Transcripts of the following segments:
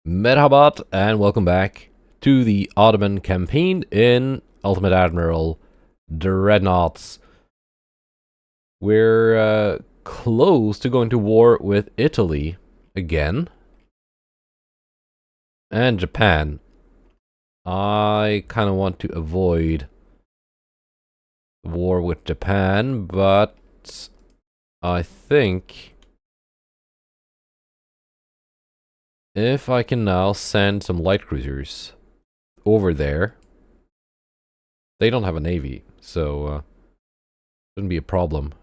Merhabat and welcome back to the Ottoman campaign in Ultimate Admiral Dreadnoughts. We're close to going to war with Italy again and Japan. I kind of want to avoid war with Japan, but I think if I can now send some light cruisers over there. They don't have a navy, so shouldn't be a problem.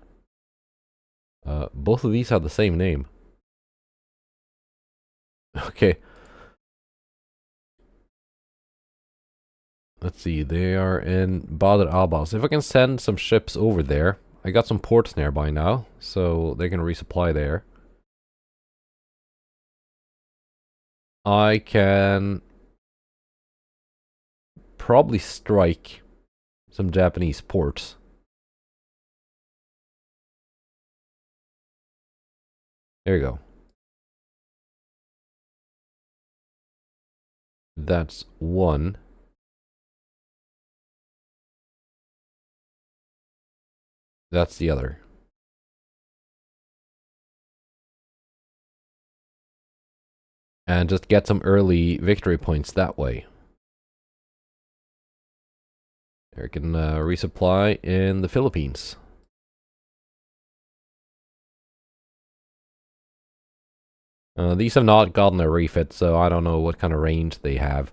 Both of these have the same name. Okay. Let's see, they are in Badr Abbas. If I can send some ships over there, I got some ports nearby now, so they can resupply there. I can probably strike some Japanese ports. There you go. That's one. That's the other. And just get some early victory points that way. There, can resupply in the Philippines. These have not gotten a refit, so I don't know what kind of range they have.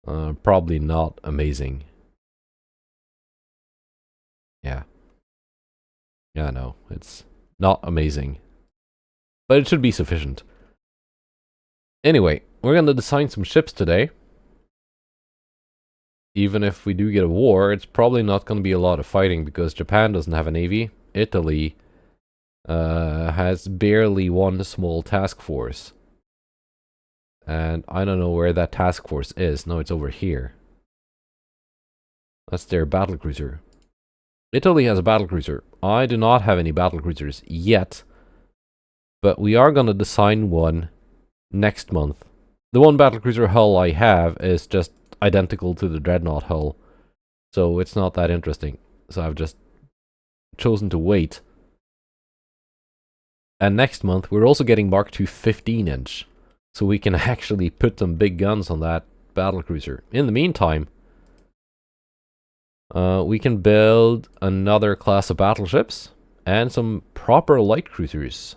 Probably not amazing. Yeah. Yeah, no, it's not amazing. But it should be sufficient. Anyway, we're gonna design some ships today. Even if we do get a war, it's probably not gonna be a lot of fighting because Japan doesn't have a navy. Italy has barely one small task force. And I don't know where that task force is. No, it's over here. That's their battlecruiser. Italy has a battlecruiser. I do not have any battlecruisers yet. But we are going to design one next month. The one battlecruiser hull I have is just identical to the dreadnought hull. So it's not that interesting. So I've just chosen to wait. And next month we're also getting Mark II 15-inch. So we can actually put some big guns on that battlecruiser. In the meantime, we can build another class of battleships and some proper light cruisers.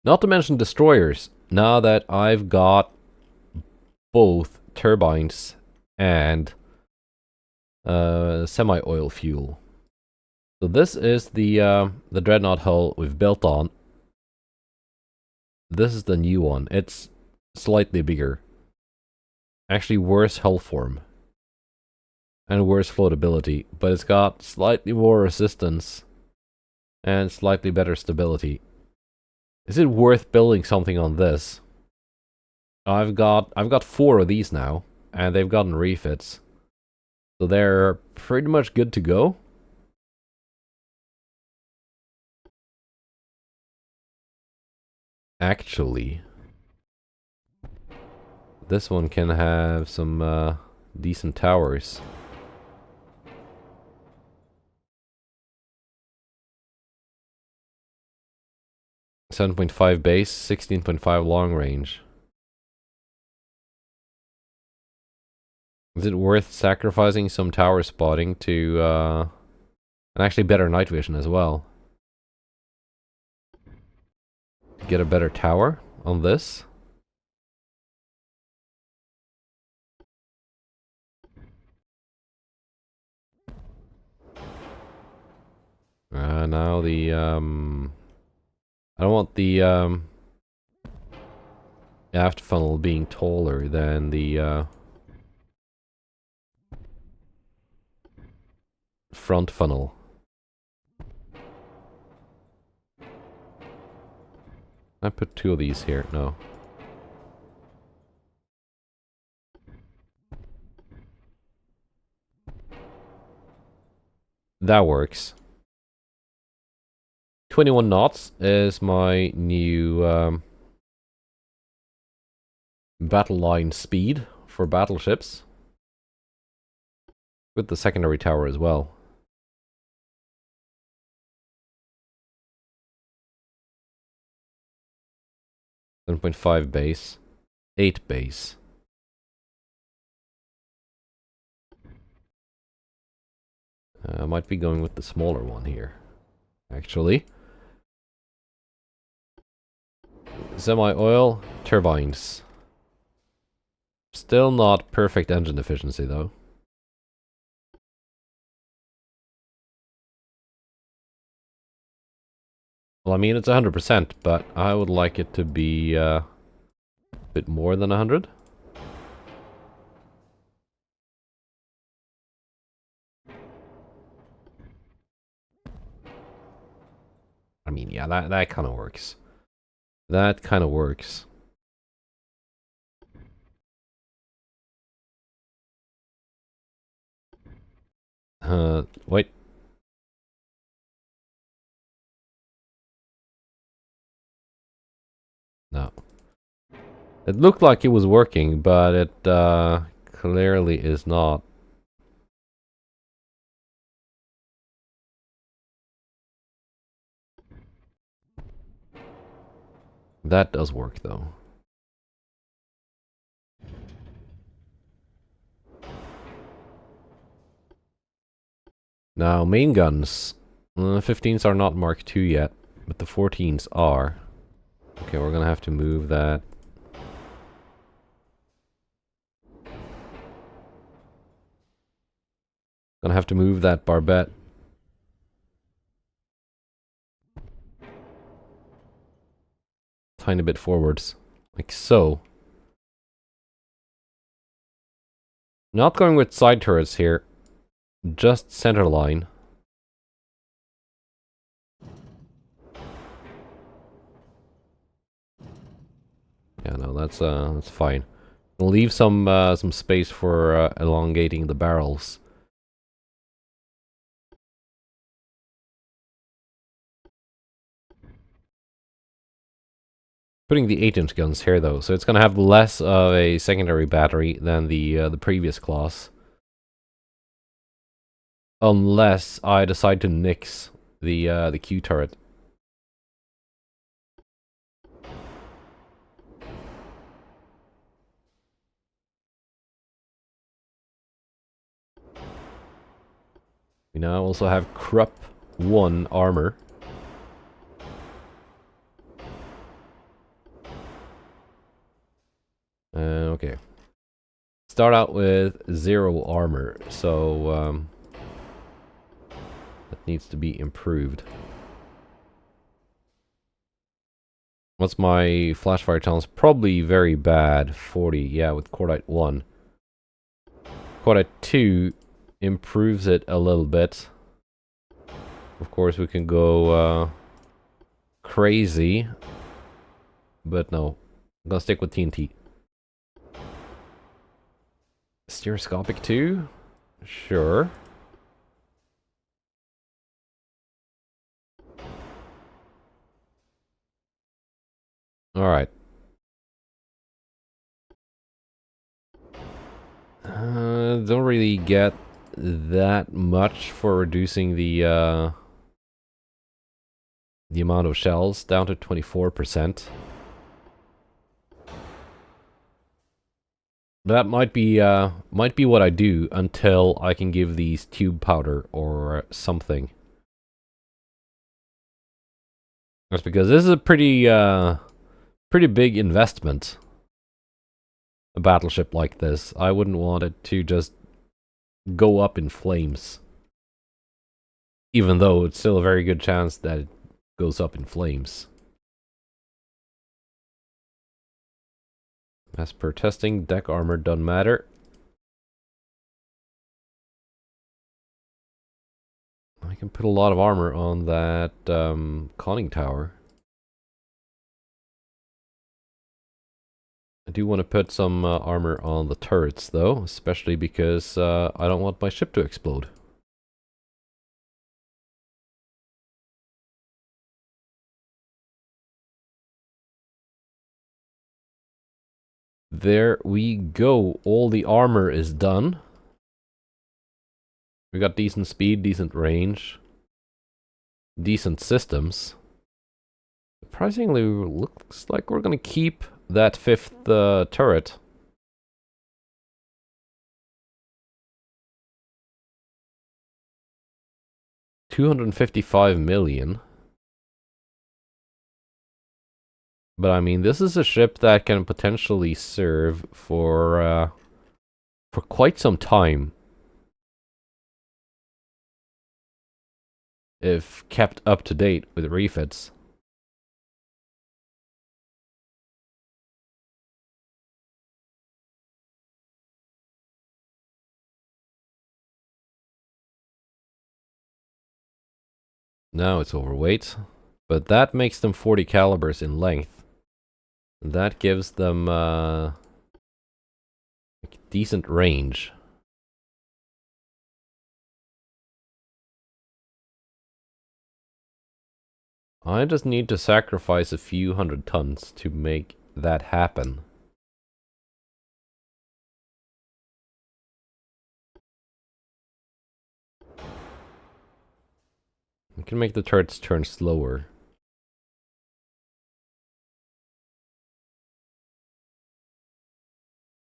Not to mention destroyers, now that I've got both turbines and semi-oil fuel. So this is the dreadnought hull we've built on. This is the new one. It's slightly bigger. Actually worse hull form. And worse floatability, but it's got slightly more resistance and slightly better stability. Is it worth building something on this? I've got 4 of these now, and they've gotten refits. So they're pretty much good to go. Actually, this one can have some decent towers. .5 base, 16.5 long range. Is it worth sacrificing some tower spotting to and actually better night vision as well? Get a better tower on this? Now the I don't want the aft funnel being taller than the front funnel. I put 2 of these here. No. That works. 21 knots is my new battle line speed for battleships. With the secondary tower as well. 7.5 base. 8 base. I might be going with the smaller one here, actually. Semi-oil, turbines. Still not perfect engine efficiency, though. Well, I mean, it's 100%, but I would like it to be a bit more than 100. I mean, yeah, that kind of works. That kind of works. Wait. No. It looked like it was working, but it clearly is not. That does work, though. Now, main guns. 15s are not Mark II yet, but the 14s are. Okay, we're gonna have to move that. Gonna have to move that barbette. Tiny bit forwards. Like so. Not going with side turrets here. Just center line. Yeah, no, that's fine. We'll leave some space for elongating the barrels. Putting the 8-inch guns here, though, so it's gonna have less of a secondary battery than the previous class. Unless I decide to nix the Q turret. We now also have Krupp 1 armor. Okay. Start out with 0 armor, so that needs to be improved. What's my flash fire challenge? Probably very bad. 40, yeah, with Cordite 1. Cordite 2 improves it a little bit. Of course, we can go crazy. But no, I'm gonna stick with TNT. Stereoscopic 2? Sure. Alright. Don't really get that much for reducing the amount of shells down to 24%. That might be what I do until I can give these tube powder or something. That's because this is a pretty big investment. A battleship like this. I wouldn't want it to just go up in flames. Even though it's still a very good chance that it goes up in flames. As per testing, deck armor doesn't matter. I can put a lot of armor on that conning tower. I do want to put some armor on the turrets, though, especially because I don't want my ship to explode. There we go. All the armor is done. We got decent speed, decent range, decent systems. Surprisingly, looks like we're gonna keep that fifth turret. $255 million. But I mean, this is a ship that can potentially serve for quite some time. If kept up to date with refits. Now it's overweight. But that makes them 40 calibers in length. That gives them decent range. I just need to sacrifice a few hundred tons to make that happen. We can make the turrets turn slower.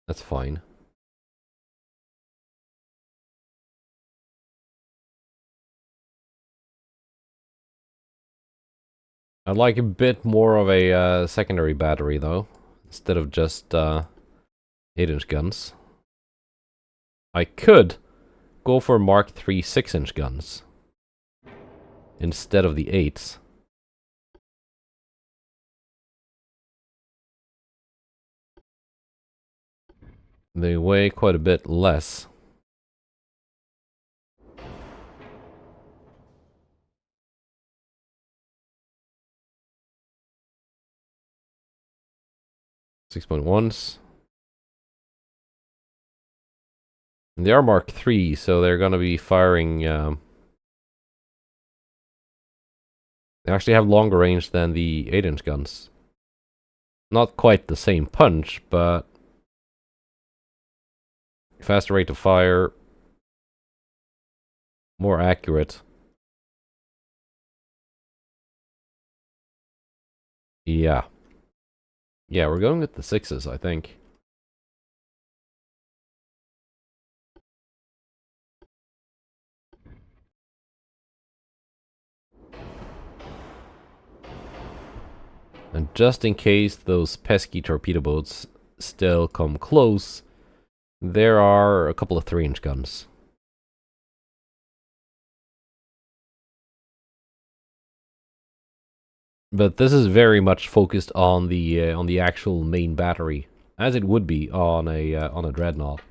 That's fine. I'd like a bit more of a secondary battery, though, instead of just 8-inch guns. I could go for Mark III 6-inch guns instead of the 8s. They weigh quite a bit less. .1s. And they are Mark III, so they're going to be firing... they actually have longer range than the 8-inch guns. Not quite the same punch, but... faster rate of fire. More accurate. Yeah. Yeah, we're going with the 6s, I think. And just in case those pesky torpedo boats still come close, there are a couple of 3-inch guns. But this is very much focused on the actual main battery, as it would be on a dreadnought.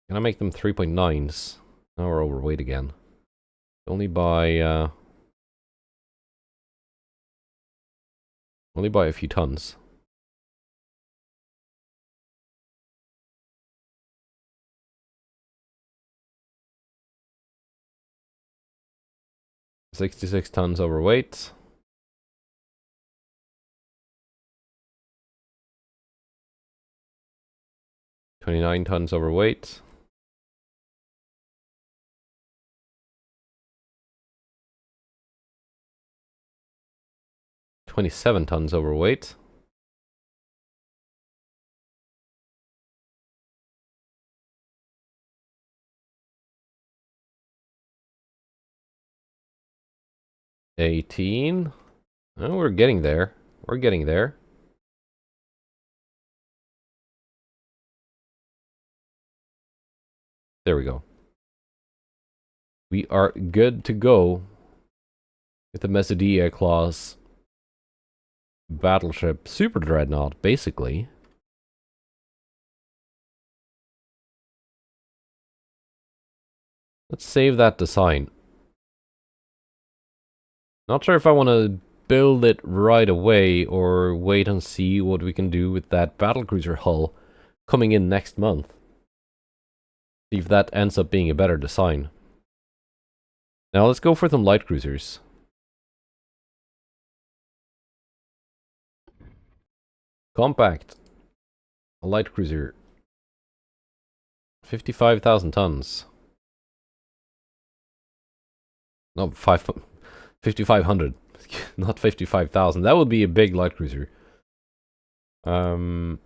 Can I make them 3.9s? Now we're overweight again. Only by a few tons. $66 tons overweight. $29 tons overweight. $27 tons overweight. $18. Oh, we're getting there. We're getting there. There we go. We are good to go with the Mesodea class battleship super dreadnought, basically. Let's save that design. Not sure if I want to build it right away or wait and see what we can do with that battlecruiser hull coming in next month. See if that ends up being a better design. Now let's go for some light cruisers. Compact. A light cruiser. 55,000 tons. No, 5,500. Not 55,000. That would be a big light cruiser. Let's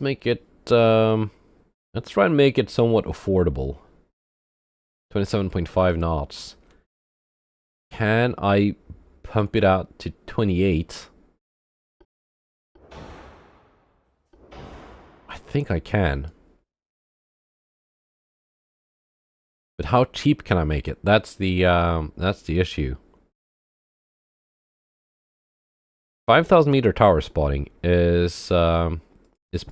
make it, let's try and make it somewhat affordable. 27.5 knots. Can I pump it out to 28? I think I can. But how cheap can I make it? That's the issue. 5,000 meter tower spotting is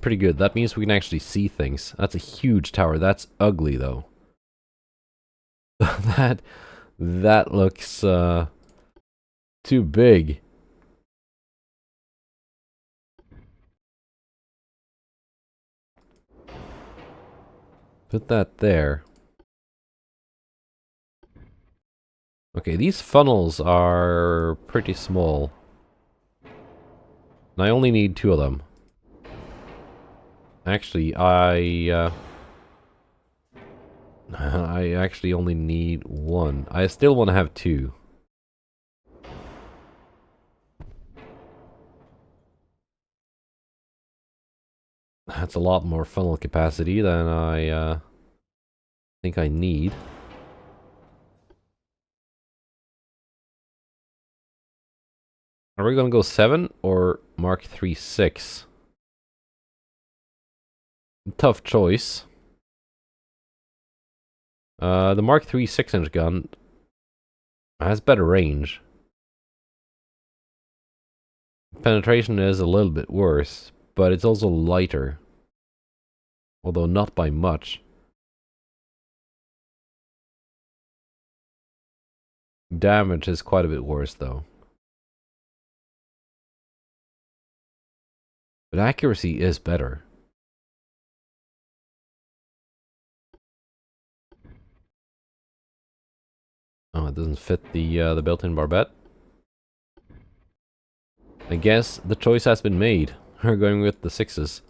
pretty good. That means we can actually see things. That's a huge tower. That's ugly though. that looks too big. Put that there. Okay, these funnels are pretty small. And I only need 2 of them. Actually, I actually only need 1. I still want to have 2. That's a lot more funnel capacity than I think I need. Are we gonna go 7 or Mark III 6? Tough choice. The Mark III 6-inch gun has better range. Penetration is a little bit worse, but it's also lighter. Although not by much. Damage is quite a bit worse though. But accuracy is better. Oh, it doesn't fit the built-in barbette. I guess the choice has been made. We're going with the 6s.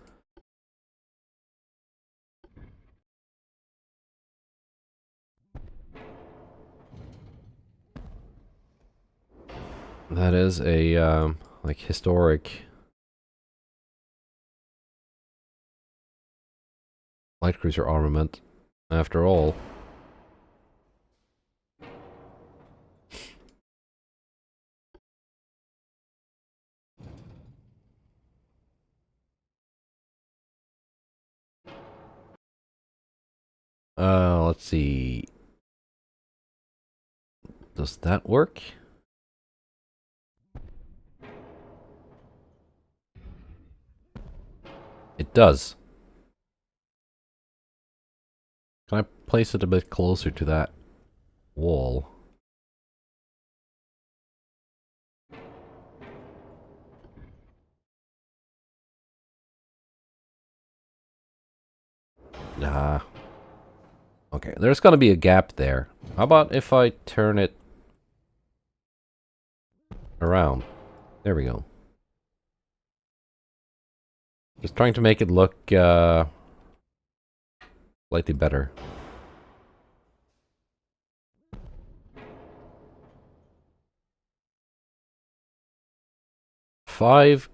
That is a like historic light cruiser armament, after all. Let's see. Does that work? It does. Can I place it a bit closer to that wall? Nah. Okay, there's gonna be a gap there. How about if I turn it around? There we go. Just trying to make it look slightly better. Five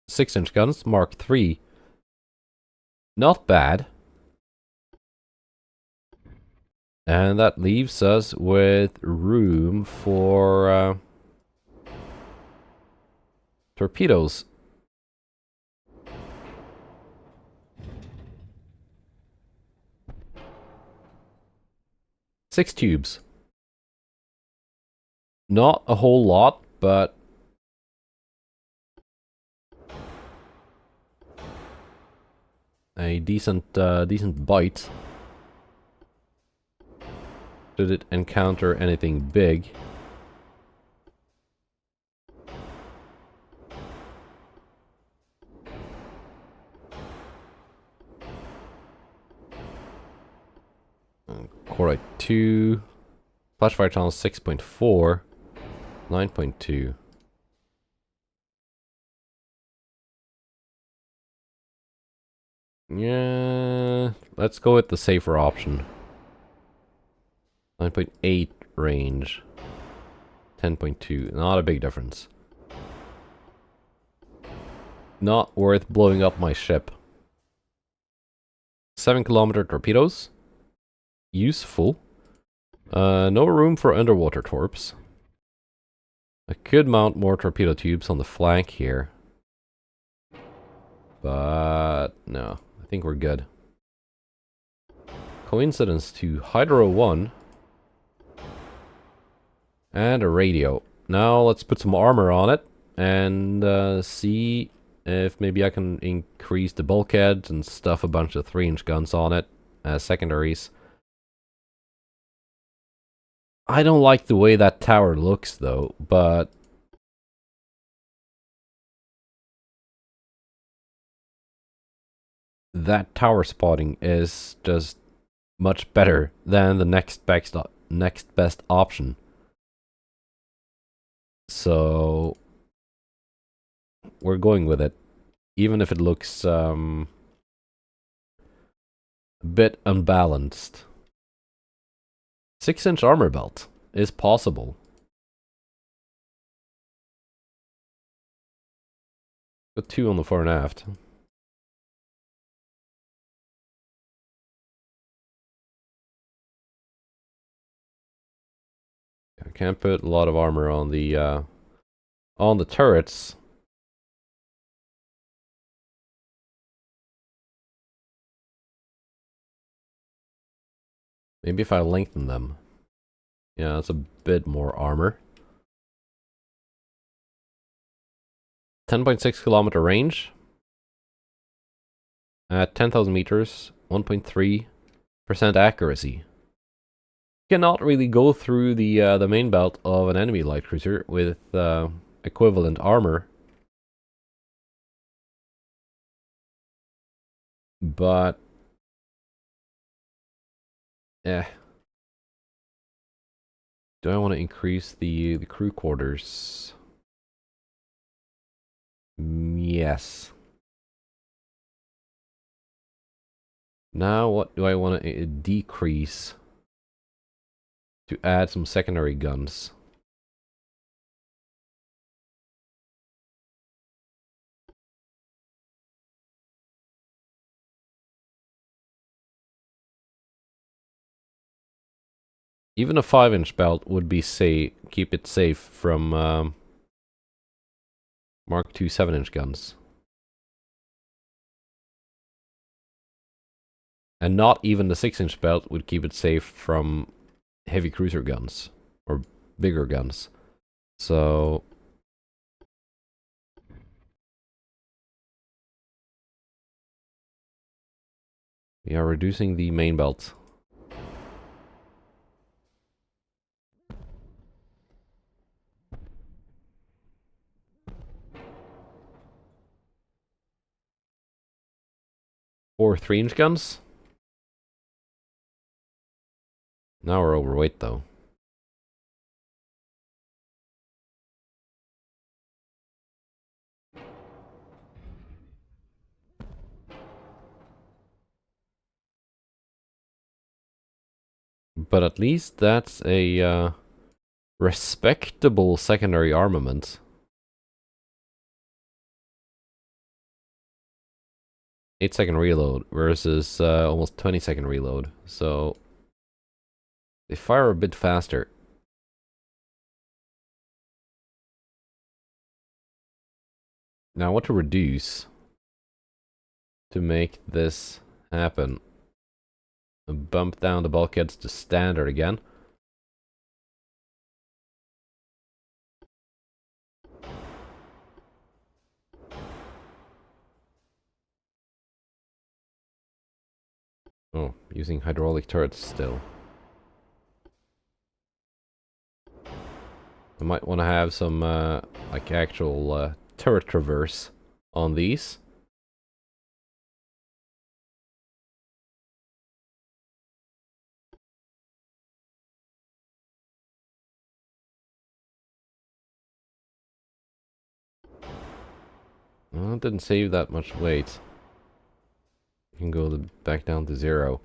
6-inch guns, Mark III. Not bad. And that leaves us with room for torpedoes. Six tubes. Not a whole lot, but a decent bite. Should it encounter anything big? Core 2. Flashfire channel 6.4. 9.2. Yeah, let's go with the safer option. 9.8 range. 10.2, not a big difference. Not worth blowing up my ship. 7-kilometer torpedoes. Useful. No room for underwater torps. I could mount more torpedo tubes on the flank here. But no, I think we're good. Coincidence to Hydro 1. And a radio. Now let's put some armor on it and see if maybe I can increase the bulkheads and stuff a bunch of 3-inch guns on it as secondaries. I don't like the way that tower looks though, but that tower spotting is just much better than the next best option. So we're going with it, even if it looks a bit unbalanced. 6-inch armor belt is possible. Got 2 on the fore and aft. I can't put a lot of armor on the turrets. Maybe if I lengthen them. Yeah, that's a bit more armor. 10.6 kilometer range. At 10,000 meters, 1.3% accuracy. Cannot really go through the main belt of an enemy light cruiser with equivalent armor. But do I want to increase the crew quarters? Yes. Now what do I want to decrease to add some secondary guns? Even a 5-inch belt would be keep it safe from Mark II 7-inch guns. And not even the 6-inch belt would keep it safe from heavy cruiser guns or bigger guns. So we are reducing the main belt. Or 3-inch guns. Now we're overweight though. But at least that's a respectable secondary armament. 8-second reload versus almost 20-second reload. So they fire a bit faster. Now what to reduce to make this happen? Bump down the bulkheads to standard again. Oh, using hydraulic turrets still. I might want to have some like actual turret traverse on these. Well, it didn't save that much weight. You can go back down to 0.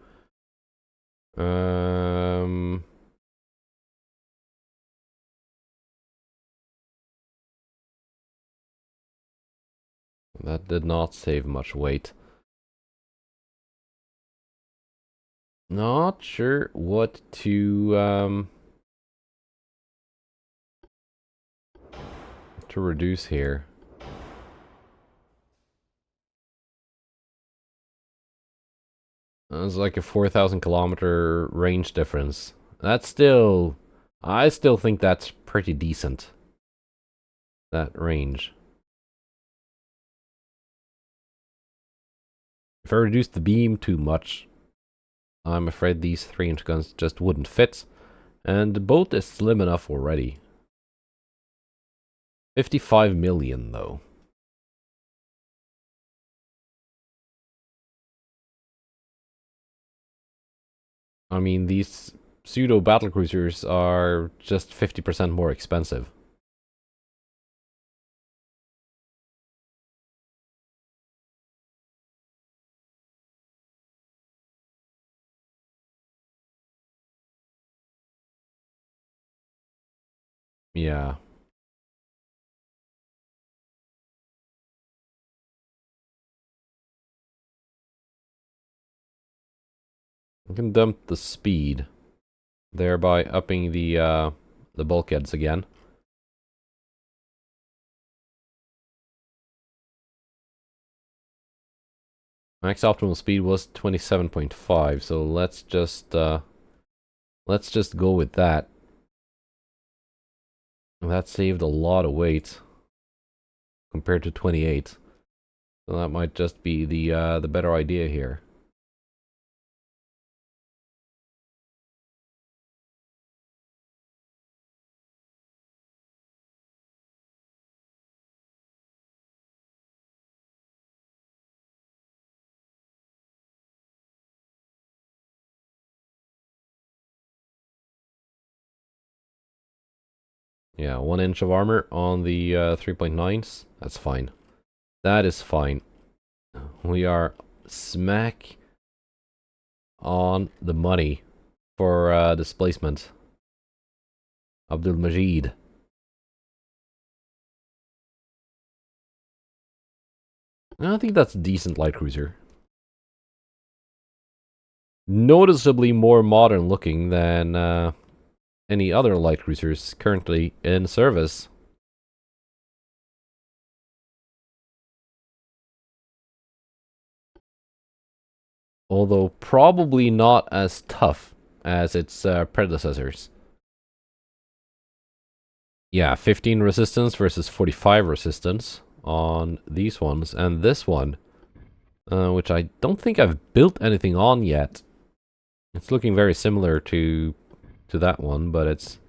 That did not save much weight. Not sure what to reduce here. It's like a 4,000 kilometer range difference. That's still... I still think that's pretty decent. That range. If I reduce the beam too much, I'm afraid these 3-inch guns just wouldn't fit. And the boat is slim enough already. 55 million though. I mean, these pseudo battlecruisers are just 50% more expensive. Yeah. I can dump the speed, thereby upping the bulkheads again. Max optimal speed was 27.5, so let's just go with that. That saved a lot of weight compared to 28. So that might just be the better idea here. Yeah, 1 inch of armor on the 3.9s. That's fine. That is fine. We are smack on the money for displacement. Abdul Majid. I think that's a decent light cruiser. Noticeably more modern looking than any other light cruisers currently in service. Although probably not as tough as its predecessors. Yeah, 15 resistance versus 45 resistance on these ones. And this one, which I don't think I've built anything on yet. It's looking very similar to that one, but it's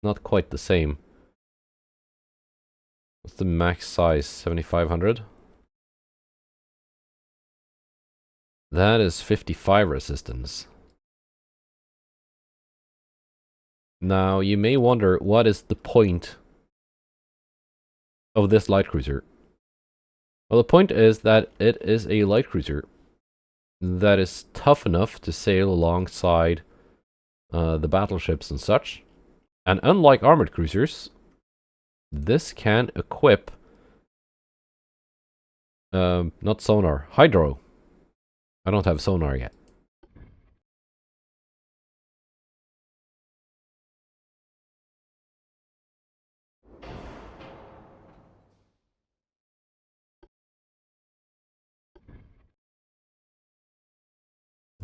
not quite the same. What's the max size? 7,500? That is 55 resistance. Now, you may wonder, what is the point of this light cruiser? Well, the point is that it is a light cruiser that is tough enough to sail alongside the battleships and such. And unlike armored cruisers, this can equip not sonar, hydro. I don't have sonar yet.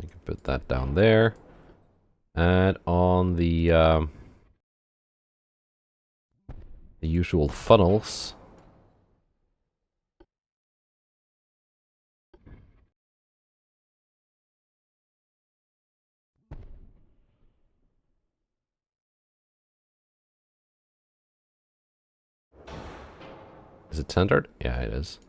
I can put that down there. And on the usual funnels. Is it centered? Yeah, it is.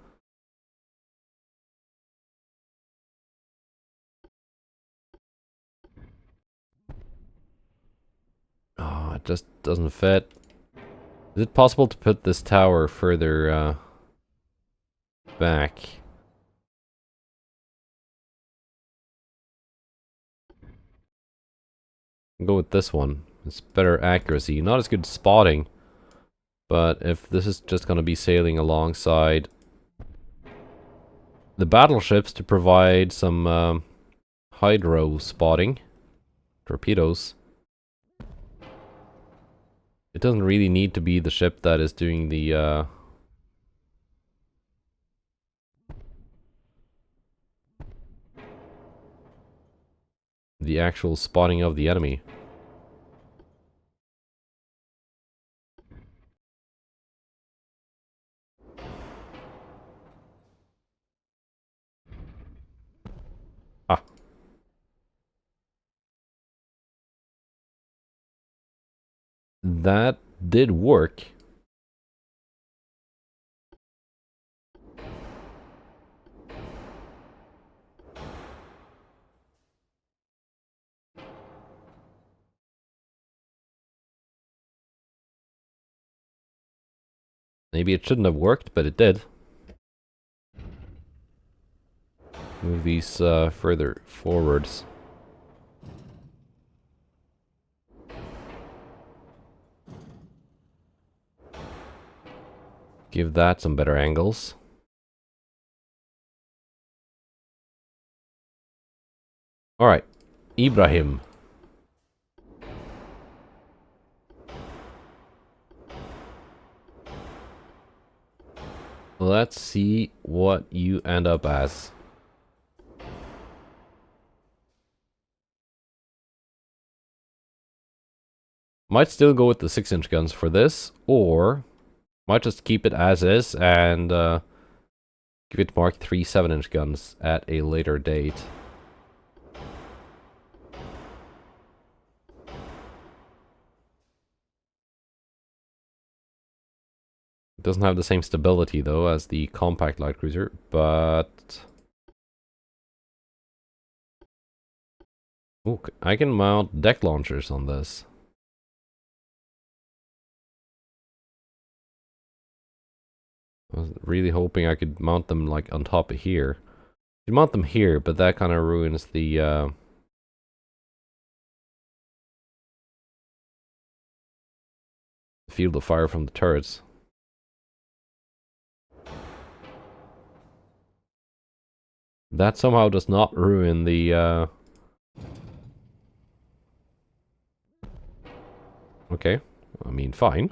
Oh, it just doesn't fit. Is it possible to put this tower further back? I'll go with this one. It's better accuracy. Not as good spotting. But if this is just going to be sailing alongside the battleships to provide some hydro spotting, torpedoes, it doesn't really need to be the ship that is doing the actual spotting of the enemy. Ah. That did work. Maybe it shouldn't have worked, but it did. Move these further forwards. Give that some better angles. Alright, Ibrahim. Let's see what you end up as. Might still go with the 6-inch guns for this, or might just keep it as is and give it Mark 3 7-inch guns at a later date. It doesn't have the same stability though as the compact light cruiser, but ooh, I can mount deck launchers on this. I was really hoping I could mount them like on top of here. You mount them here, but that kind of ruins the field of fire from the turrets. That somehow does not ruin the okay, I mean, fine.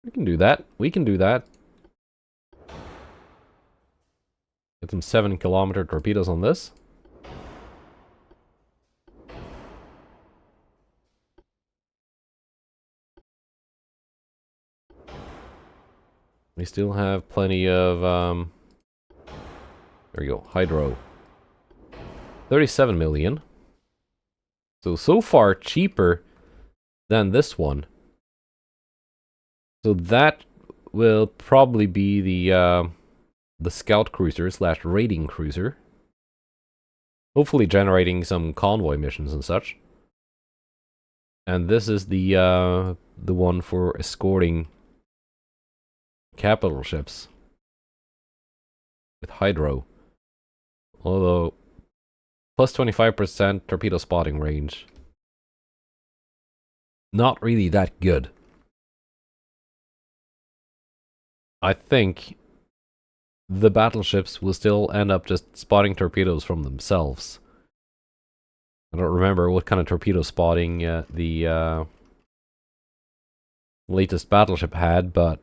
We can do that. We can do that. Get some 7-kilometer torpedoes on this. We still have plenty of, there we go, hydro. 37 million. So far cheaper than this one. So that will probably be the scout cruiser slash raiding cruiser. Hopefully generating some convoy missions and such. And this is the one for escorting capital ships with hydro. Although plus 25% torpedo spotting range. Not really that good. I think the battleships will still end up just spotting torpedoes from themselves. I don't remember what kind of torpedo spotting the latest battleship had, but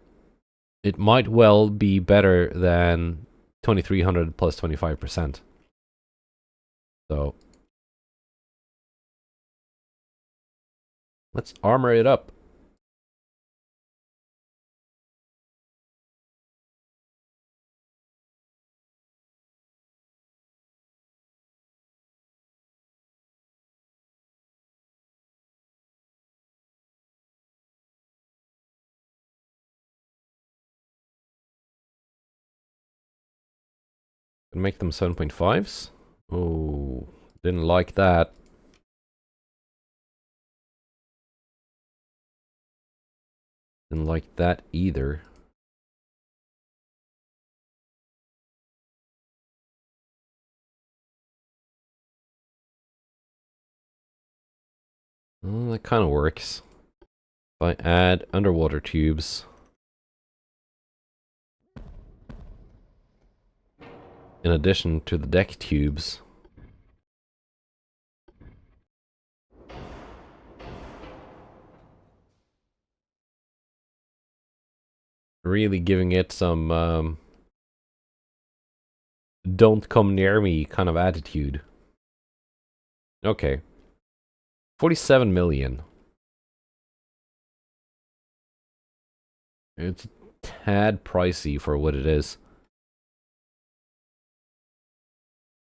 it might well be better than 2300 plus 25%. So let's armor it up. And make them 7.5s. Oh, didn't like that. Didn't like that either. Well, that kind of works. If I add underwater tubes in addition to the deck tubes, really giving it some don't come near me kind of attitude. Okay. 47 million. It's a tad pricey for what it is.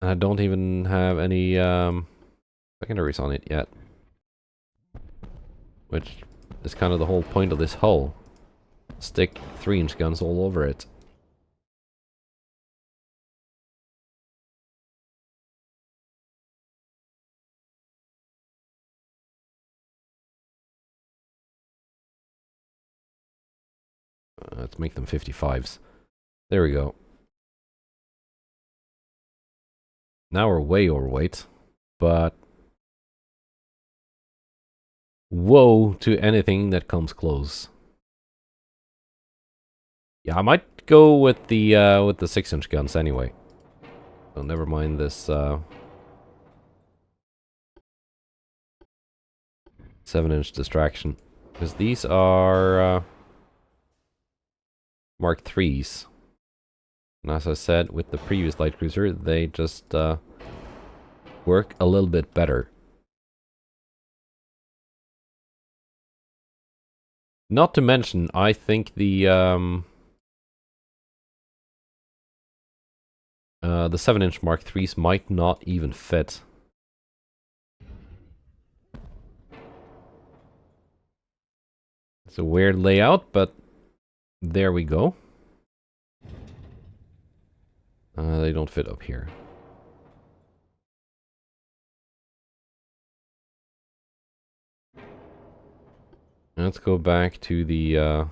And I don't even have any secondaries on it yet. Which is kind of the whole point of this hull. Stick 3-inch guns all over it. Let's make them 55s. There we go. Now we're way overweight, but woe to anything that comes close. Yeah, I might go with the 6-inch guns anyway. So never mind this 7-inch distraction, because these are Mark IIIs. And as I said with the previous light cruiser, they just work a little bit better. Not to mention, I think the 7-inch Mark IIIs might not even fit. It's a weird layout, but there we go. They don't fit up here. Let's go back to the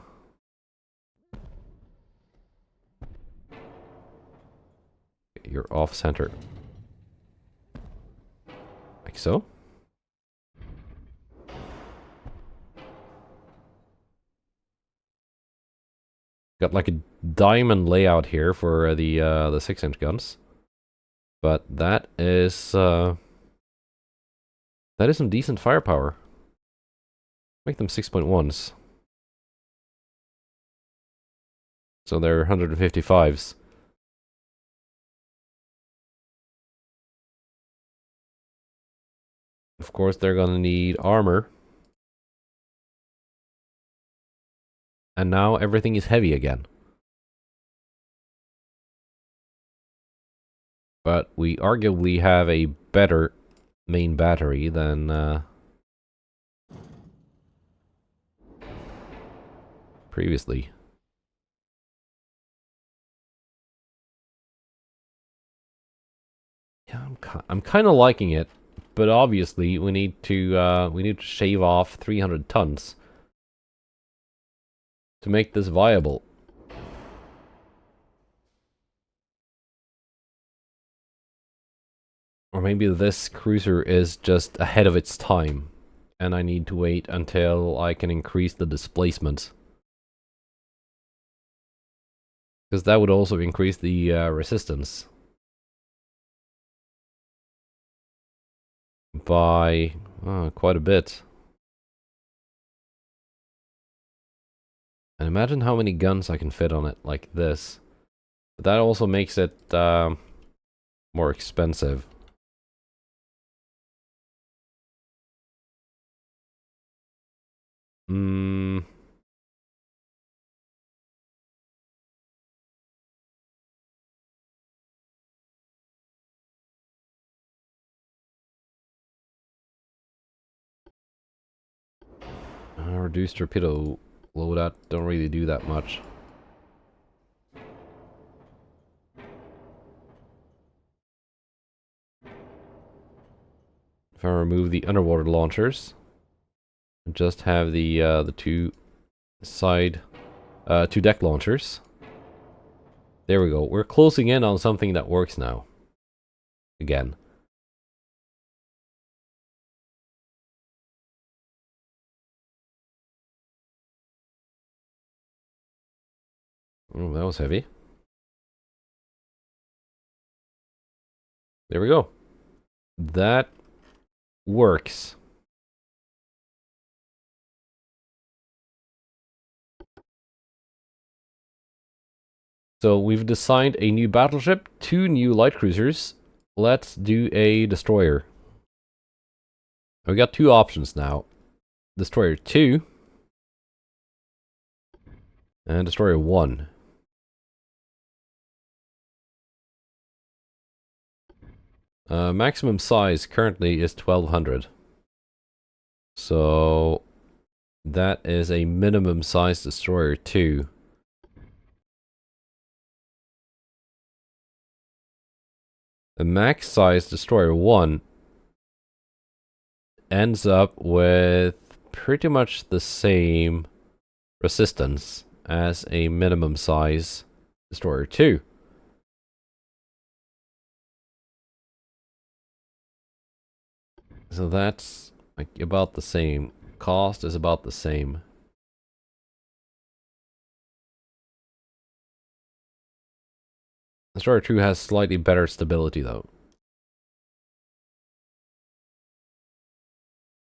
you're off center. Like so. Got like a diamond layout here for the 6-inch guns. But that is some decent firepower. Make them 6.1s. So they're 155s. Of course, they're gonna need armor. And now everything is heavy again. But we arguably have a better main battery than previously. Yeah, I'm kind of liking it, but obviously we need to shave off 300 tons to make this viable. Or maybe this cruiser is just ahead of its time, and I need to wait until I can increase the displacement. Because that would also increase the resistance by quite a bit. And imagine how many guns I can fit on it like this. But that also makes it more expensive. Reduced torpedo loadout don't really do that much. If I remove the underwater launchers, and just have the two deck launchers. There we go. We're closing in on something that works now. Again. Oh, that was heavy. There we go. That works. So we've designed a new battleship, 2 new light cruisers. Let's do a destroyer. We got 2 options now. Destroyer 2 and Destroyer 1. Maximum size currently is 1200. So that is a minimum size Destroyer 2. The max size Destroyer 1 ends up with pretty much the same resistance as a minimum size Destroyer 2. So that's like about the same. Cost is about the same. Destroyer 2 has slightly better stability though.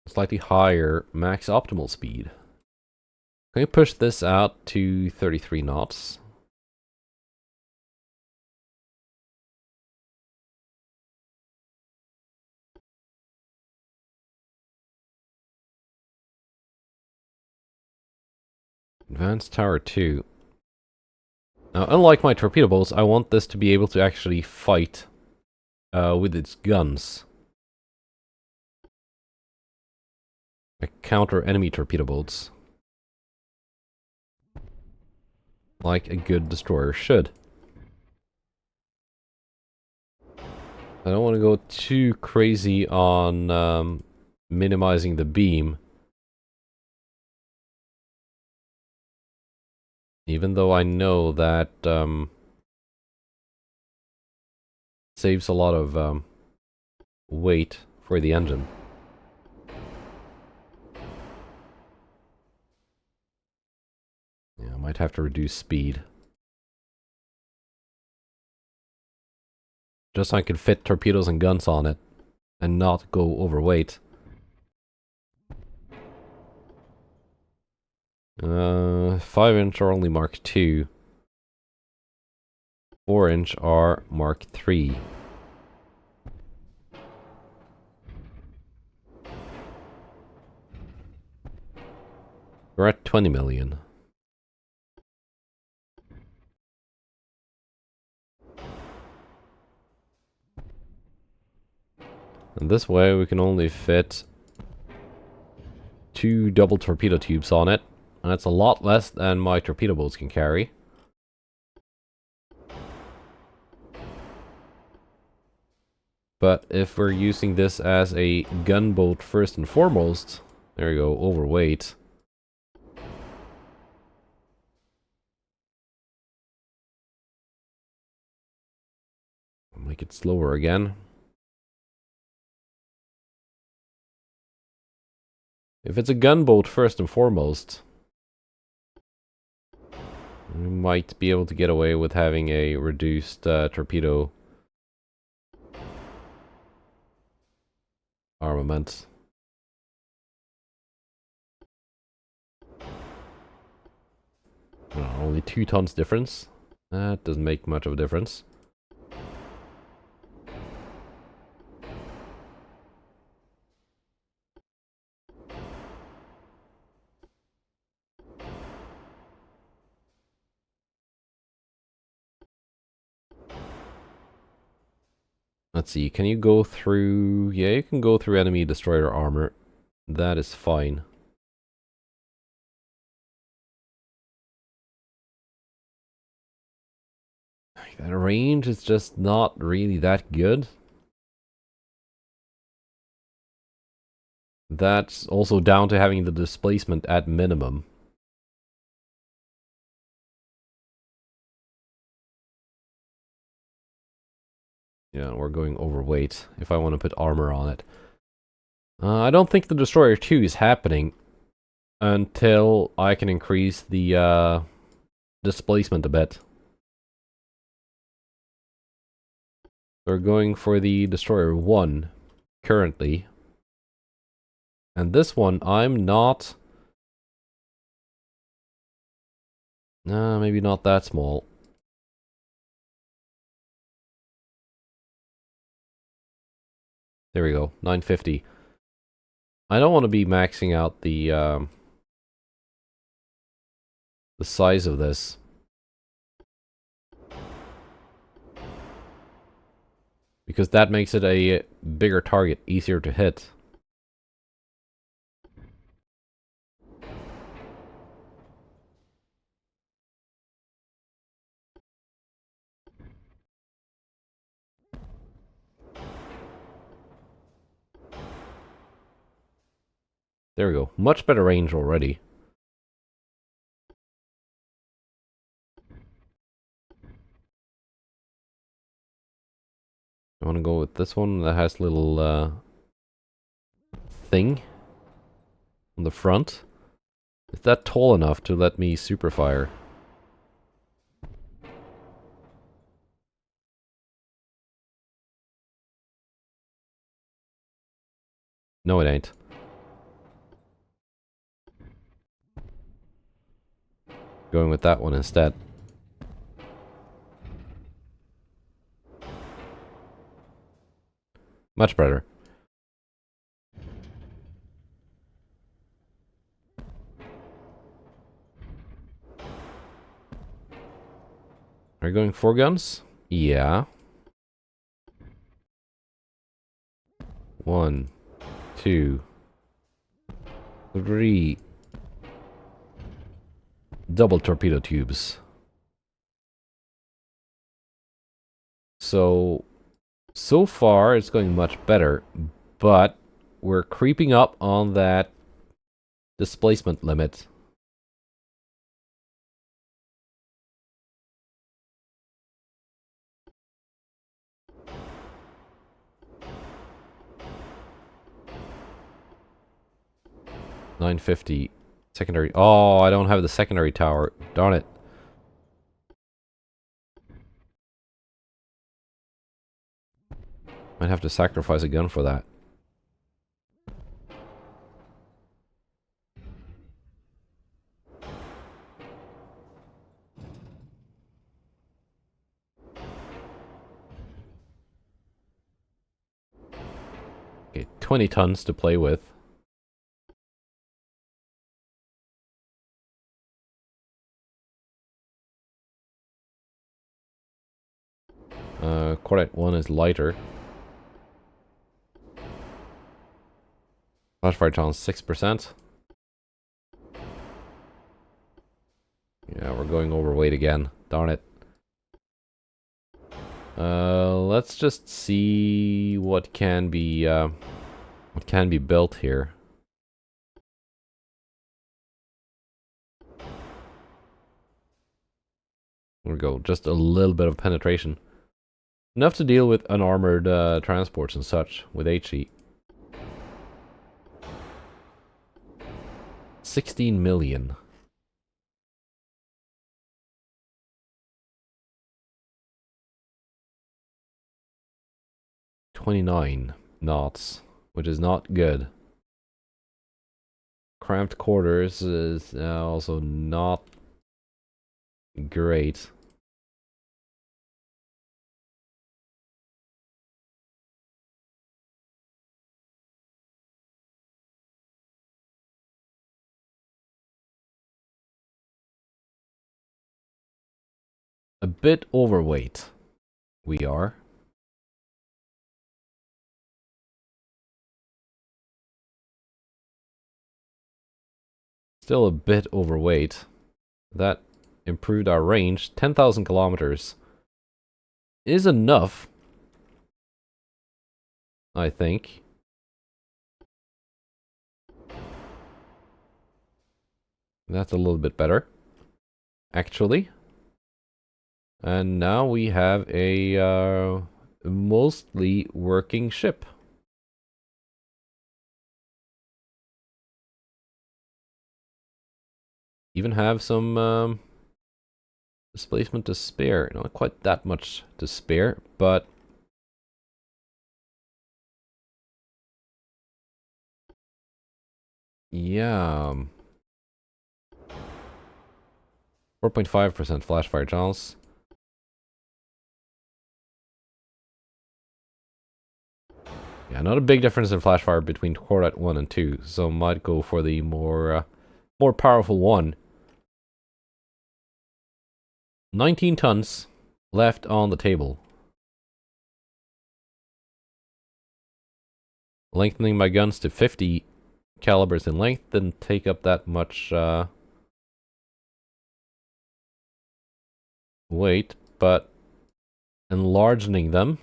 Slightly higher max optimal speed. Can we push this out to 33 knots? Advanced Tower 2. Now, unlike my torpedo boats, I want this to be able to actually fight with its guns. Like counter enemy torpedo boats. Like a good destroyer should. I don't want to go too crazy on minimizing the beam. Even though I know that saves a lot of weight for the engine. Yeah, I might have to reduce speed. Just so I can fit torpedoes and guns on it and not go overweight. 5-inch are only Mark II. 4-inch are Mark III. We're at 20 million. And this way we can only fit 2 double torpedo tubes on it. And that's a lot less than my torpedo boats can carry. But if we're using this as a gunboat first and foremost, there we go, overweight. Make it slower again. If it's a gunboat first and foremost, we might be able to get away with having a reduced torpedo armament. Only 2 tons difference. That doesn't make much of a difference. Let's see, can you go through... Yeah, you can go through enemy destroyer armor. That is fine. That range is just not really that good. That's also down to having the displacement at minimum. Yeah, we're going overweight if I want to put armor on it. I don't think the Destroyer 2 is happening until I can increase the displacement a bit. We're going for the Destroyer 1 currently. And this one, I'm not... maybe not that small. There we go, 950. I don't want to be maxing out the size of this. Because that makes it a bigger target, easier to hit. There we go. Much better range already. I want to go with this one that has a little thing on the front. Is that tall enough to let me super fire? No, it ain't. Going with that one instead. Much better. Are you going 4 guns? Yeah. 1, 2, 3. Double torpedo tubes. So far it's going much better, but we're creeping up on that displacement limit. $950 secondary. Oh, I don't have the secondary tower. Darn it. Might have to sacrifice a gun for that. Okay, 20 tons to play with. Quartet 1 is lighter. Flashfire challenge 6%. Yeah, we're going overweight again. Darn it. Let's just see what can be built here. There we go. Just a little bit of penetration. Enough to deal with unarmored transports and such with HE. 16 million. 29 knots, which is not good. Cramped quarters is also not great. A bit overweight, we are. Still a bit overweight. That improved our range. 10,000 kilometers is enough, I think. That's a little bit better, actually. And now we have a mostly working ship. Even have some Displacement to spare. Not quite that much to spare, but yeah. 4.5% flash fire chance. Yeah, not a big difference in flash fire between Cordite 1 and 2, so might go for the more powerful one. 19 tons left on the table. Lengthening my guns to 50 calibers in length didn't take up that much weight, but enlarging them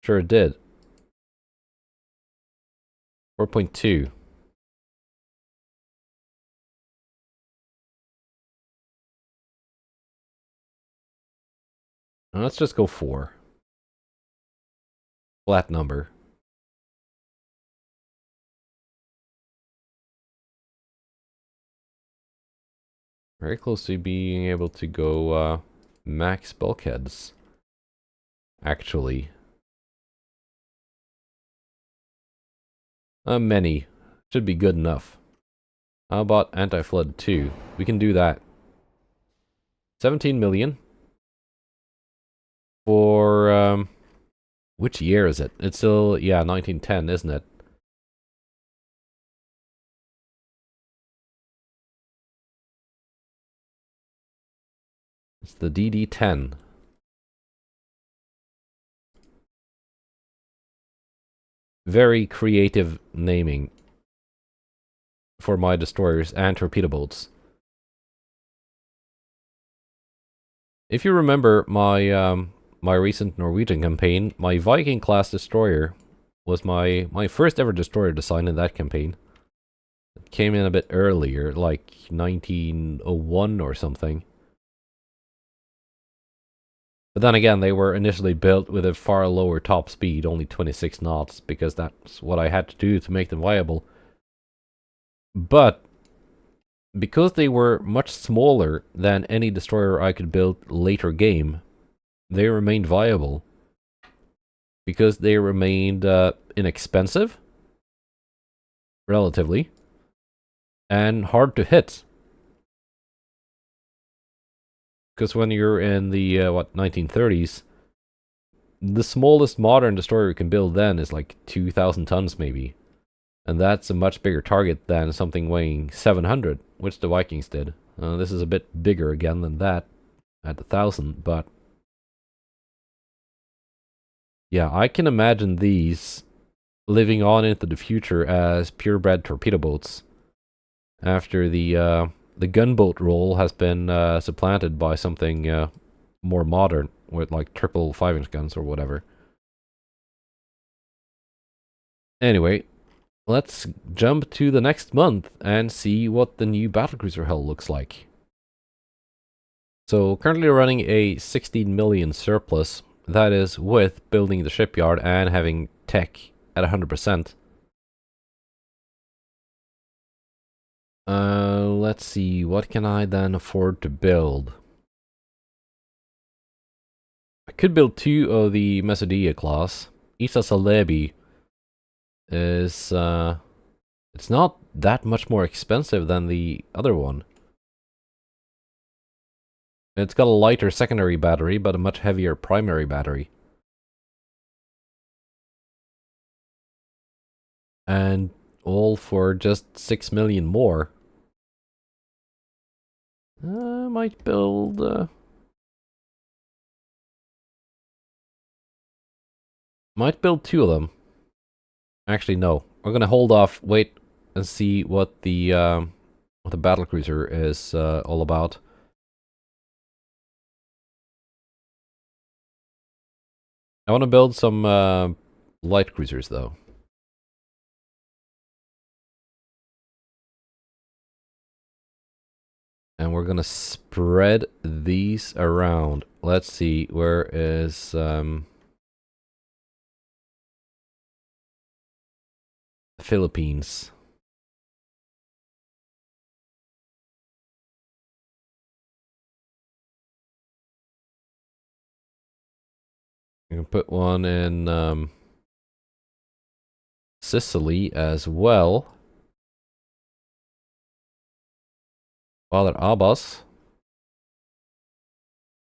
sure it did. 4.2. Let's just go 4. Flat number. Very close to being able to go max bulkheads. Actually. Many. Should be good enough. How about anti-flood 2? We can do that. 17 million. For, which year is it? It's still, yeah, 1910, isn't it? It's the DD-10. Very creative naming for my destroyers and torpedo boats. If you remember my my recent Norwegian campaign, my Viking class destroyer was my first ever destroyer design in that campaign. It came in a bit earlier, like 1901 or something. But then again, they were initially built with a far lower top speed, only 26 knots, because that's what I had to do to make them viable. But because they were much smaller than any destroyer I could build later game, they remained viable. Because they remained inexpensive, relatively, and hard to hit. Because when you're in the, 1930s, the smallest modern destroyer you can build then is like 2,000 tons maybe. And that's a much bigger target than something weighing 700, which the Vikings did. This is a bit bigger again than that, at 1,000, but yeah, I can imagine these living on into the future as purebred torpedo boats after the gunboat role has been supplanted by something more modern with like triple 5-inch guns or whatever. Anyway, let's jump to the next month and see what the new battlecruiser hull looks like. So currently running a 16 million surplus. That is with building the shipyard and having tech at 100%. Let's see, what can I then afford to build? I could build 2 of the Mesodia class. Isa Salebi is, it's not that much more expensive than the other one. It's got a lighter secondary battery, but a much heavier primary battery. And all for just 6 million more. Might build, might build 2 of them. Actually, no. We're gonna hold off, wait, and see what the battlecruiser is all about. I want to build some light cruisers, though. And we're gonna spread these around. Let's see, where is the Philippines? can put one in Sicily as well. Father Abbas.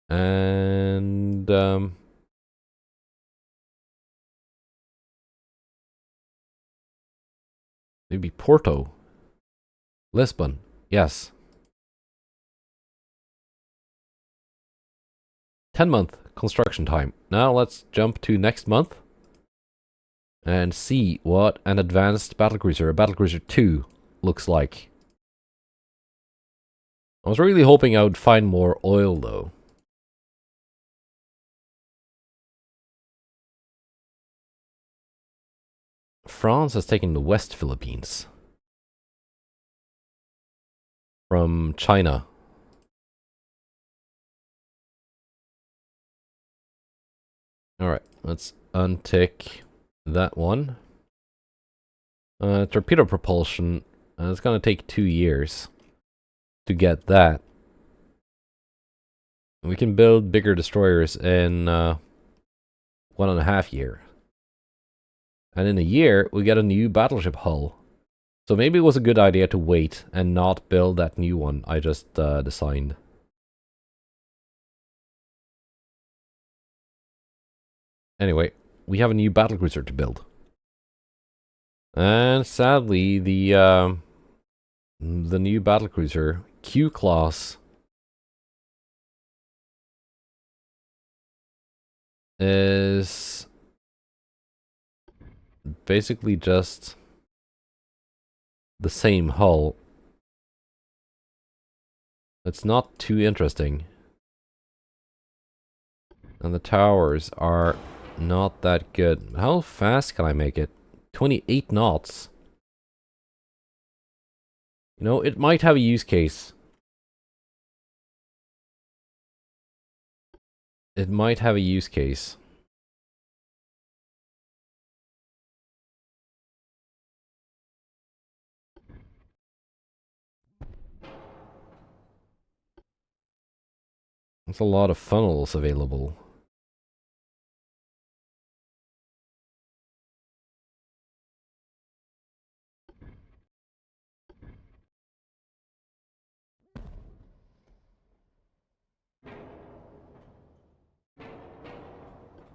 And maybe Porto. Lisbon. Yes. 10-month construction time. Now let's jump to next month and see what an advanced battlecruiser, a battlecruiser 2, looks like. I was really hoping I would find more oil though. France has taken the West Philippines from China. Alright, let's untick that one. Torpedo propulsion, it's gonna take 2 years to get that. We can build bigger destroyers in 1.5 years. And in a year, we get a new battleship hull. So maybe it was a good idea to wait and not build that new one I just designed. Anyway, we have a new battlecruiser to build. And sadly, the new battlecruiser, Q-class, is basically just the same hull. It's not too interesting. And the towers are not that good. How fast can I make it? 28 knots. You know, it might have a use case. It might have a use case. There's a lot of funnels available.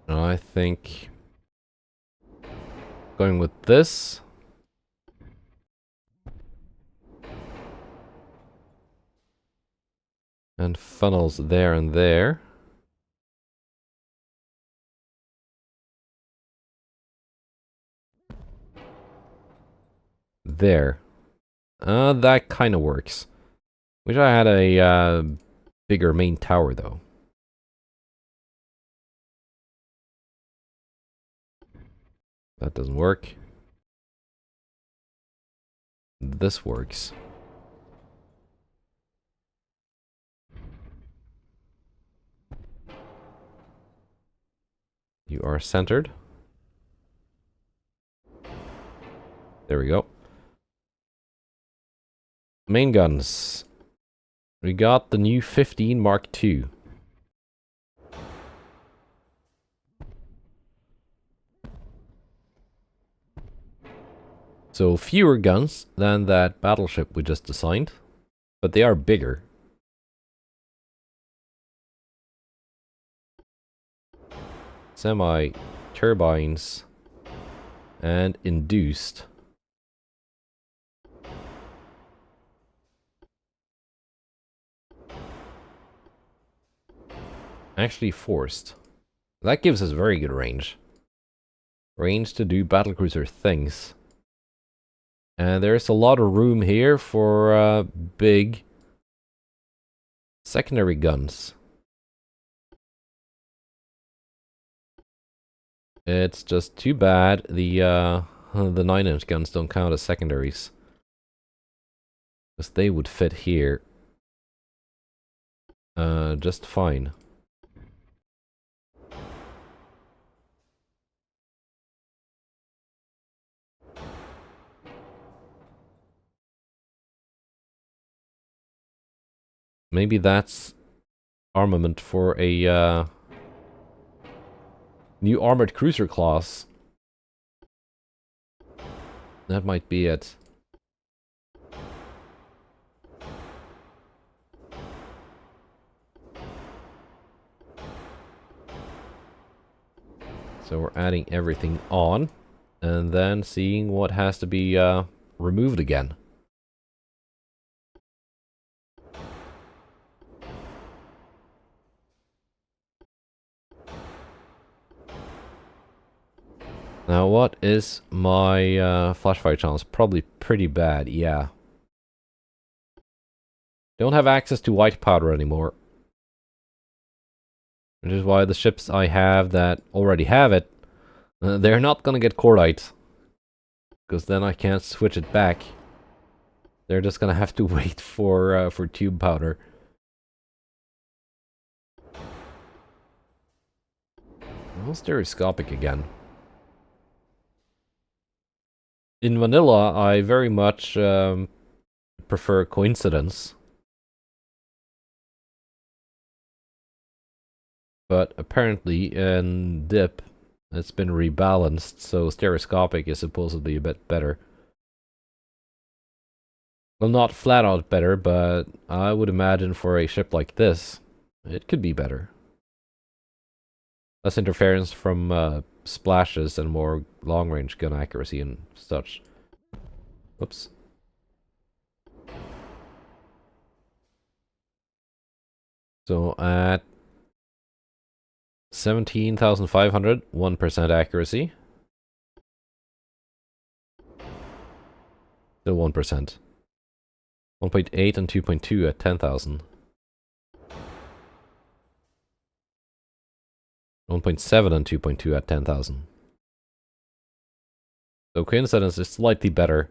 I think going with this. And funnels there and there. There. That kind of works. Wish I had a bigger main tower though. That doesn't work. This works. You are centered. There we go. Main guns. We got the new 15 Mark II. So fewer guns than that battleship we just designed, but they are bigger. Semi-turbines and induced. Actually forced. That gives us very good range. Range to do battlecruiser things. And there's a lot of room here for big secondary guns. It's just too bad the 9-inch guns don't count as secondaries. Because they would fit here just fine. Maybe that's armament for a New armored cruiser class. That might be it. So we're adding everything on, and then seeing what has to be removed again. Now what is my flash fire chance? Probably pretty bad, yeah. Don't have access to white powder anymore. Which is why the ships I have that already have it, they're not gonna get cordite. Because then I can't switch it back. They're just gonna have to wait for tube powder. Well, stereoscopic again. In vanilla, I very much prefer coincidence. But apparently in dip, it's been rebalanced, so stereoscopic is supposedly a bit better. Well, not flat out better, but I would imagine for a ship like this, it could be better. Less interference from splashes and more long-range gun accuracy and such. Oops. So at 17,500, 1% accuracy. Still 1%. 1.8 and 2.2 at 10,000. 1.7 and 2.2 at 10,000. So coincidence is slightly better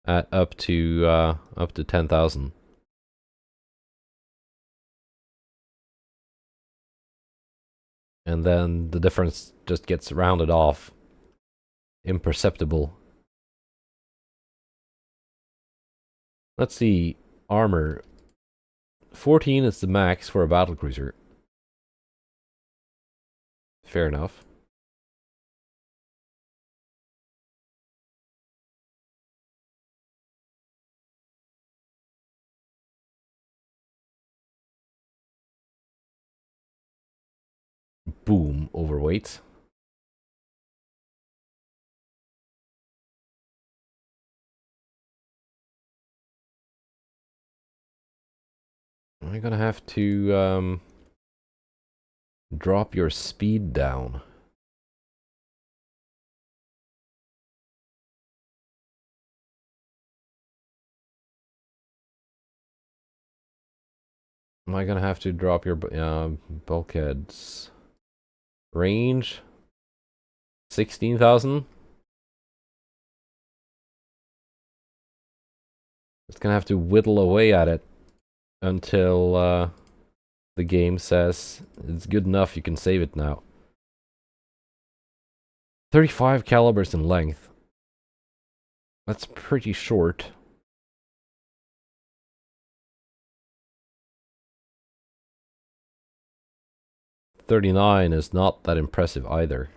at up to 10,000. And then the difference just gets rounded off. Imperceptible. Let's see. Armor. 14 is the max for a battlecruiser. Fair enough. Boom, overweight. I'm gonna have to drop your speed down. Am I gonna have to drop your bulkheads? Range? 16,000? Just gonna have to whittle away at it until the game says it's good enough, you can save it now. 35 calibers in length. That's pretty short. .39 is not that impressive either.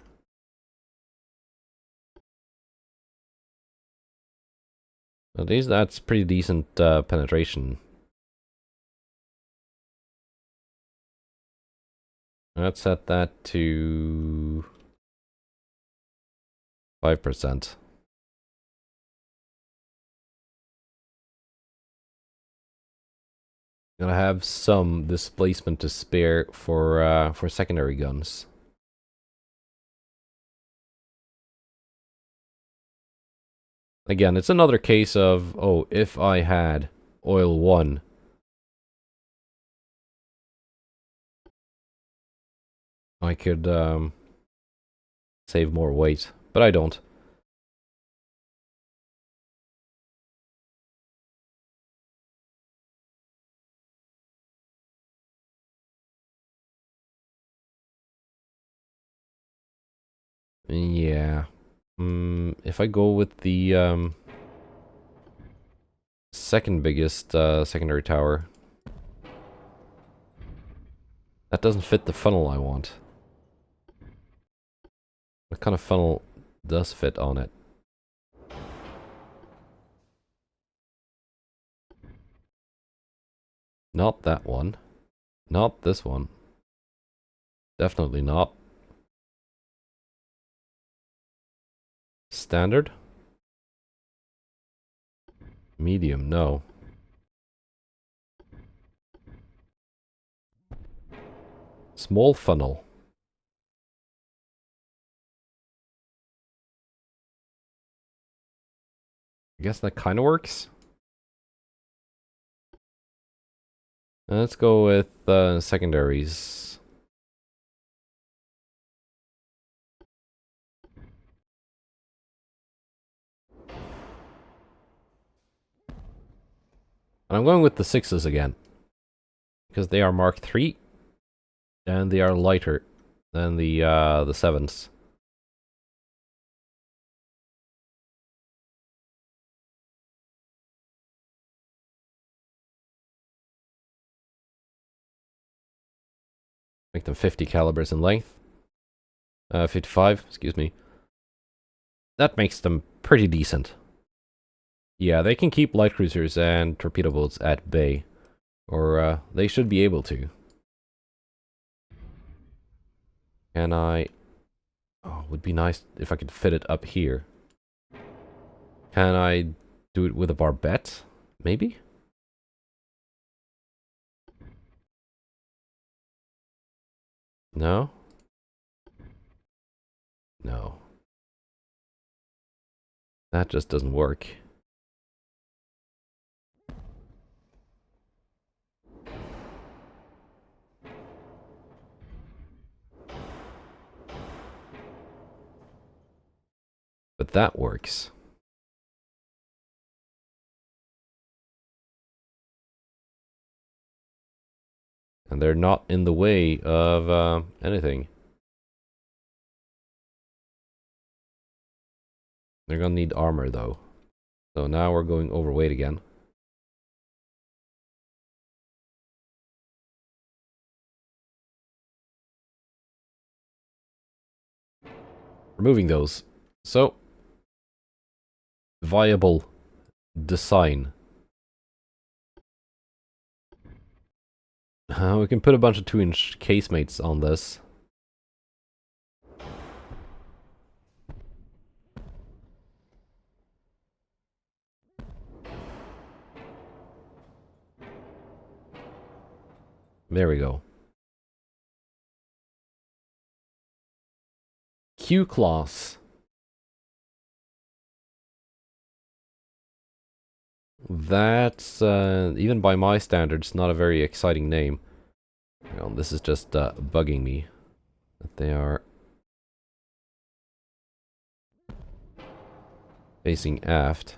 At least that's pretty decent penetration. Let's set that to 5%. Gonna have some displacement to spare for secondary guns. Again, it's another case of, oh, if I had oil 1, I could save more weight, but I don't. Yeah. If I go with the second biggest secondary tower, that doesn't fit the funnel I want. What kind of funnel does fit on it? Not that one. Not this one. Definitely not. Standard? Medium, no. Small funnel. I guess that kind of works. Let's go with secondaries. And I'm going with the 6s again. Because they are Mark III. And they are lighter than the 7s. Make them 50 calibers in length. 55, excuse me. That makes them pretty decent. Yeah, they can keep light cruisers and torpedo boats at bay. Or they should be able to. Can I... Oh, would be nice if I could fit it up here. Can I do it with a barbette? Maybe? No? No. That just doesn't work. But that works. And they're not in the way of anything. They're gonna need armor though. So now we're going overweight again. Removing those. So, viable design. We can put a bunch of 2-inch casemates on this. There we go. Q-class. That's, even by my standards, not a very exciting name. Hang on, this is just bugging me. That they are facing aft.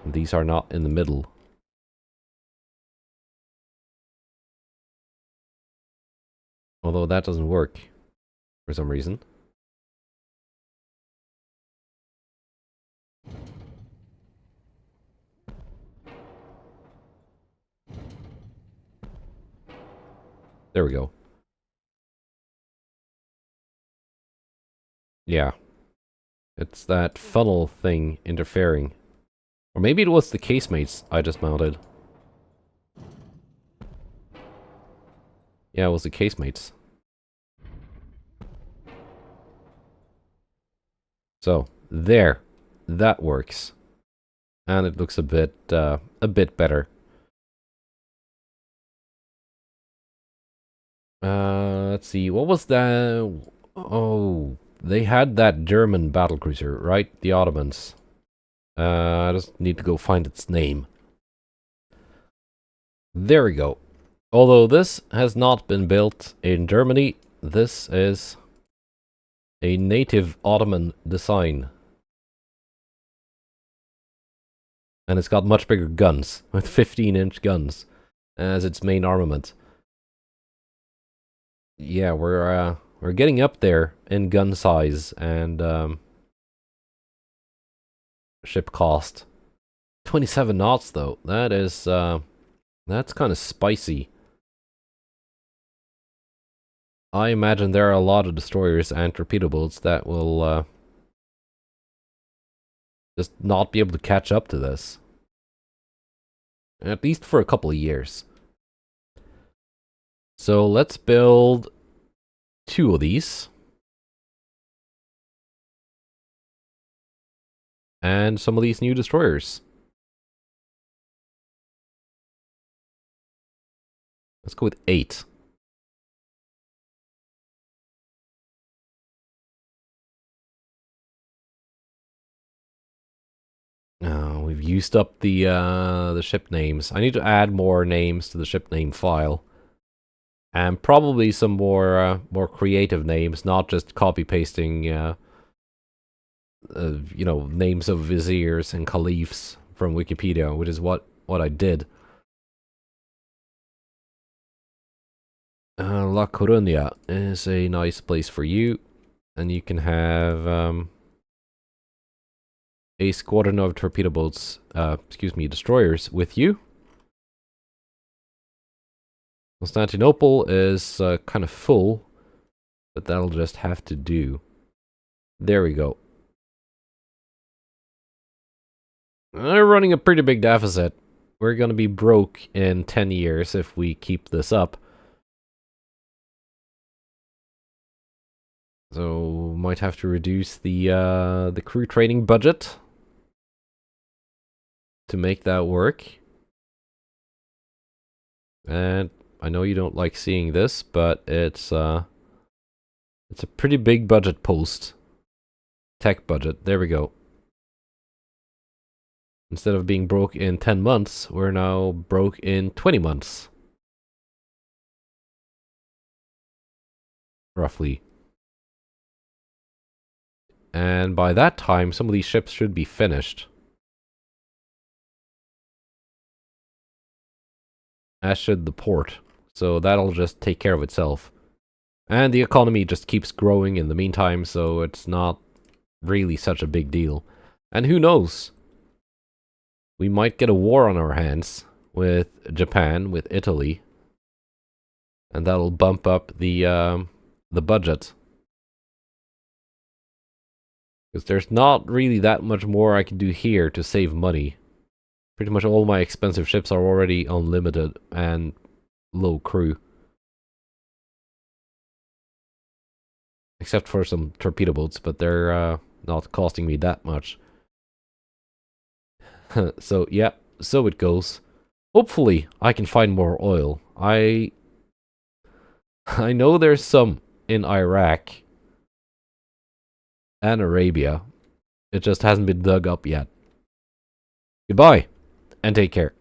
And these are not in the middle. Although that doesn't work for some reason. There we go. Yeah. It's that funnel thing interfering. Or maybe it was the casemates I just mounted. Yeah, it was the casemates. So, there. That works. And it looks a bit better. Let's see, what was that? Oh, they had that German battlecruiser, right? The Ottomans. I just need to go find its name. There we go. Although this has not been built in Germany, this is a native Ottoman design. And it's got much bigger guns, with 15-inch guns as its main armament. Yeah, we're getting up there in gun size and ship cost. 27 knots though. That is that's kind of spicy. I imagine there are a lot of destroyers and torpedo boats that will just not be able to catch up to this. At least for a couple of years. So let's build 2 of these. And some of these new destroyers. Let's go with 8. We've used up the ship names. I need to add more names to the ship name file. And probably some more creative names, not just copy-pasting, you know, names of viziers and caliphs from Wikipedia, which is what I did. La Coruña is a nice place for you. And you can have a squadron of torpedo boats, destroyers with you. Constantinople is kind of full, but that'll just have to do. There we go. We're running a pretty big deficit. We're gonna be broke in 10 years if we keep this up. So might have to reduce the crew training budget to make that work. And I know you don't like seeing this, but it's a pretty big budget post. Tech budget. There we go. Instead of being broke in 10 months, we're now broke in 20 months. Roughly. And by that time, some of these ships should be finished. As should the port. So that'll just take care of itself. And the economy just keeps growing in the meantime, so it's not really such a big deal. And who knows? We might get a war on our hands with Japan, with Italy. And that'll bump up the budget. Because there's not really that much more I can do here to save money. Pretty much all my expensive ships are already unlimited and low crew. Except for some torpedo boats, but they're not costing me that much. So, yeah, so it goes. Hopefully, I can find more oil. I know there's some in Iraq and Arabia. It just hasn't been dug up yet. Goodbye, and take care.